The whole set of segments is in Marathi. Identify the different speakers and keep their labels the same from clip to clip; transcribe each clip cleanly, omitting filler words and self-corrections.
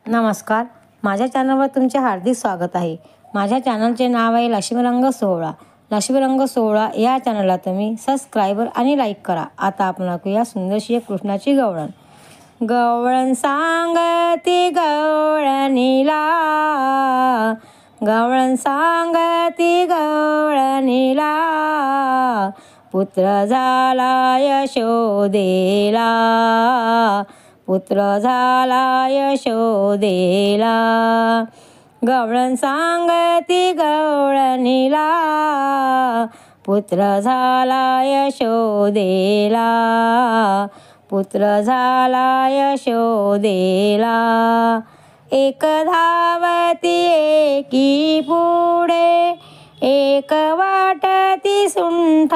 Speaker 1: नमस्कार, माझ्या चॅनलवर तुमचे हार्दिक स्वागत आहे। माझ्या चॅनलचे नाव आहे लक्ष्मीरंग सोहळा। लक्ष्मीरंग सोहळा या चॅनलला तुम्ही सबस्क्राइबर आणि लाईक करा। आता आपण ऐकूया सुंदरशी एक कृष्णाची गवळण। गवळण सांगती गवळणीला, गवळण सांगती गवळणीला, पुत्र झाला यशोदेला, पुत्र झाला यशोदेला। गवळण सांगती गवळणीला, पुत्र झाला यशोदेला, पुत्र झाला यशोदेला। एक धावती एकी पुढे, एक वाटती सुंठ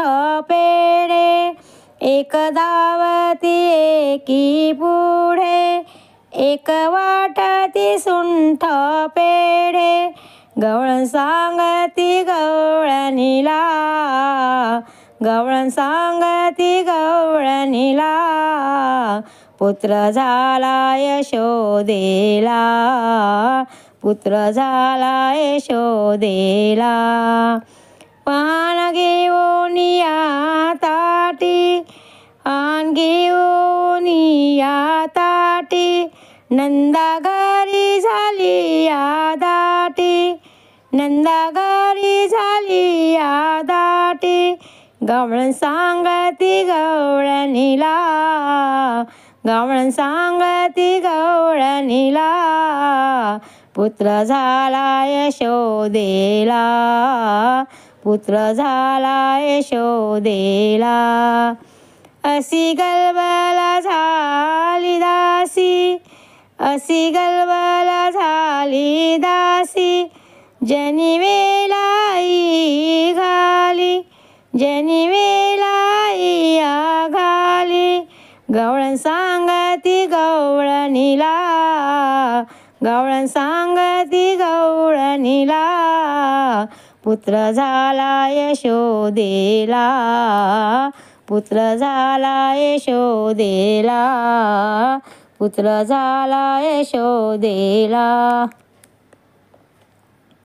Speaker 1: पेढे, एक धावती एकी पुढे, एक वाटती सुंठ पेढे। गवळण सांगती गवळणीला, गवळण सांगती गवळणीला, पुत्र झाला यशोदेला, पुत्र झाला यशोदेला। पान घेऊन या ताटी, पान घेऊन या ताटी, नंदा घरी झाली या दाटी, नंदा घरी झाली या दाटी। गवळण सांगती गवळणीला, गवळण सांगती गवळणीला, पुत्र झाला यशोदेला, पुत्र झाला यशोदेला। अशी गलबला झाली दासी, अशी गलबला झाली दासी, जनिवेलाई घाली, जनिवेलाई घाली। गवळण सांगती गवळणीला, गवळण सांगती गवळणीला, पुत्र झाला यशोदेला, पुत्र झाला यशोदेला, पुत्र झाला यशोदेला।